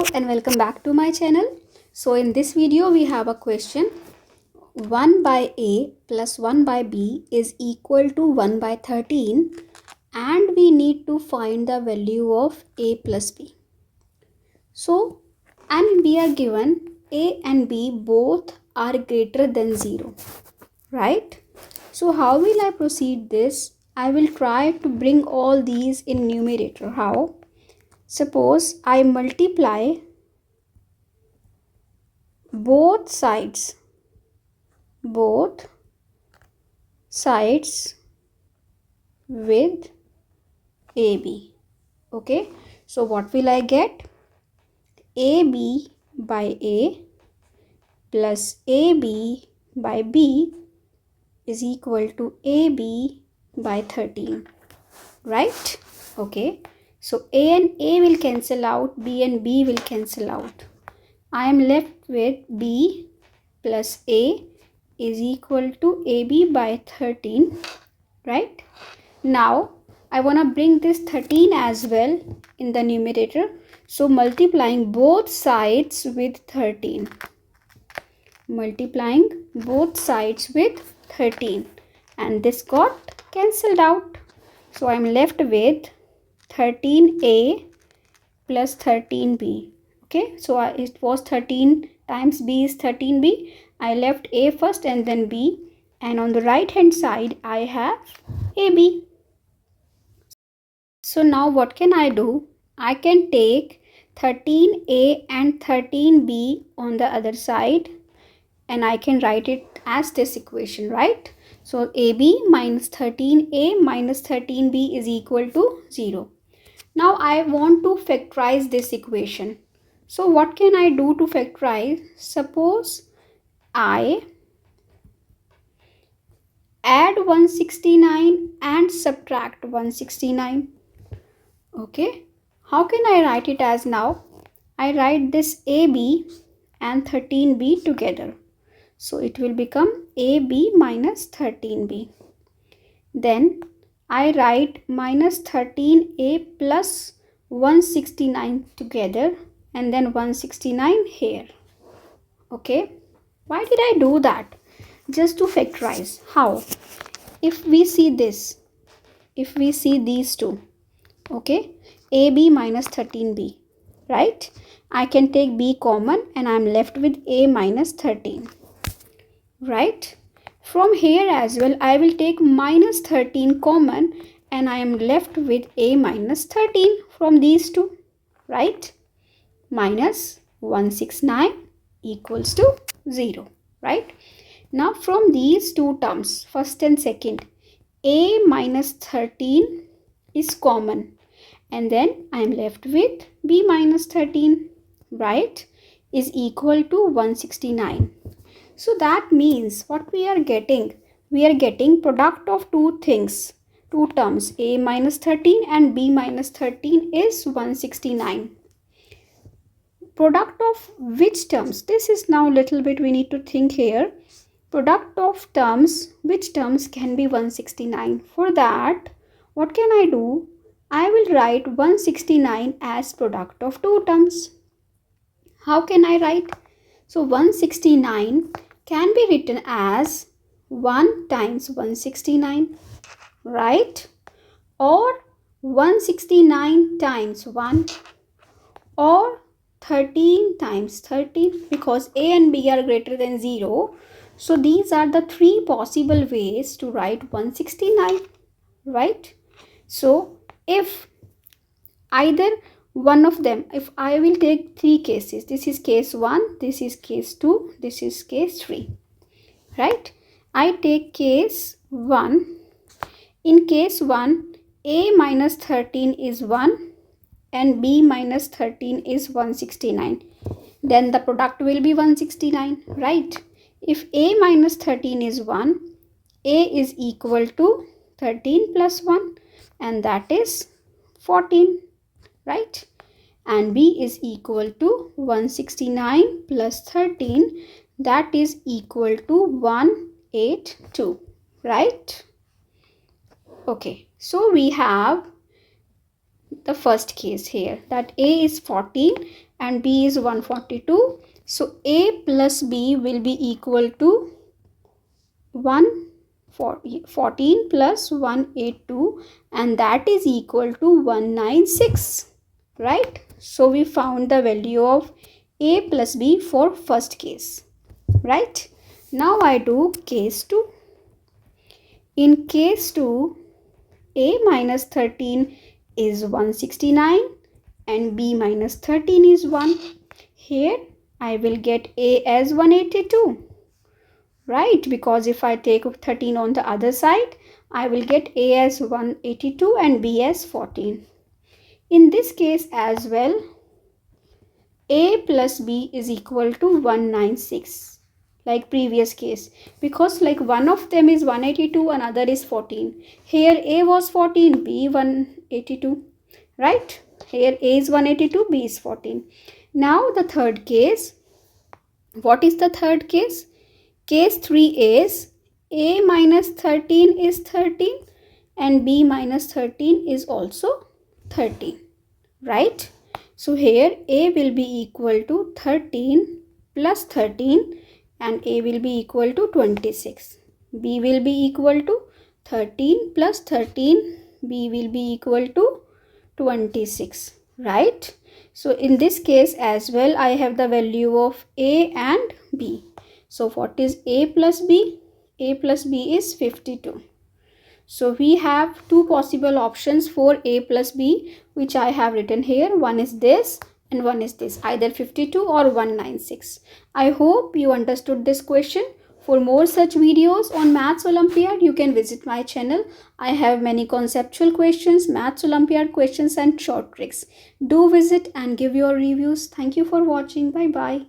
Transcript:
And welcome back to my channel. So in this video we have a question. 1 by a plus 1 by b is equal to 1 by 13 and we need to find the value of a plus b. So and we are given a and b both are greater than 0, right? So how will I proceed this? I will try to bring all these in numerator. How? Suppose I multiply both sides with AB. Okay, so what will I get? AB by A plus AB by B is equal to AB by 13, right? Okay, so A and A will cancel out, B and B will cancel out. I am left with B plus A is equal to AB by 13, right? Now I want to bring this 13 as well in the numerator. So multiplying both sides with 13. Multiplying both sides with 13. And this got cancelled out. So I am left with 13A plus 13B. Okay, so it was 13 times B is 13B. I left A first and then B. And on the right hand side I have AB. So now what can I do? I can take 13A and 13B on the other side and I can write it as this equation, right? So AB minus 13A minus 13B is equal to 0. Now I want to factorize this equation. So what can I do to factorize? Suppose I add 169 and subtract 169. Okay, how can I write it as now? I write this AB and 13B together. So it will become AB minus 13B. Then I write minus 13A plus 169 together and then 169 here. Okay, why did I do that? Just to factorize. How? If we see this, if we see these two, okay, AB minus 13B, right? I can take B common and I am left with A minus 13, right? From here as well I will take minus 13 common and I am left with A minus 13 from these two, right? Minus 169 equals to 0, right? Now from these two terms, first and second, A minus 13 is common and then I am left with B minus 13, right, is equal to 169. So that means what we are getting? We are getting product of two things, two terms, A minus 13 and B minus 13 is 169. Product of which terms? This is now a little bit we need to think here. Product of terms, which terms can be 169? For that, what can I do? I will write 169 as product of two terms. How can I write? So 169 can be written as 1 times 169, right? Or 169 times 1 or 13 times 13, because A and B are greater than 0. So these are the three possible ways to write 169, right? So if either one of them, if I will take three cases, this is case 1, this is case 2, this is case 3, right? I take case 1. In case 1, A minus 13 is 1 and B minus 13 is 169. Then the product will be 169, right? If A minus 13 is 1, A is equal to 13 plus 1 and that is 14, right? And B is equal to 169 plus 13, that is equal to 182, right? Okay, so we have the first case here, that A is 14 and B is 142. So A plus B will be equal to 114 plus 182, and that is equal to 196, right? So we found the value of A plus B for first case, right? Now I do case 2. In case 2, A minus 13 is 169 and B minus 13 is 1. Here I will get A as 182, right? Because if I take 13 on the other side, I will get A as 182 and B as 14. In this case as well, A plus B is equal to 196, like previous case, because like one of them is 182, another is 14. Here A was 14, B 182, right? Here A is 182, B is 14. Now the third case. What is the third case? Case 3 is A minus 13 is 13 and B minus 13 is also 13, right? So here A will be equal to 13 plus 13 and A will be equal to 26. B will be equal to 13 plus 13, B will be equal to 26, right? So in this case as well, I have the value of A and B. So what is A plus B? A plus B is 52. So we have two possible options for A plus B, which I have written here. One is this and one is this, either 52 or 196. I hope you understood this question. For more such videos on Maths Olympiad, you can visit my channel. I have many conceptual questions, Maths Olympiad questions and short tricks. Do visit and give your reviews. Thank you for watching. Bye bye.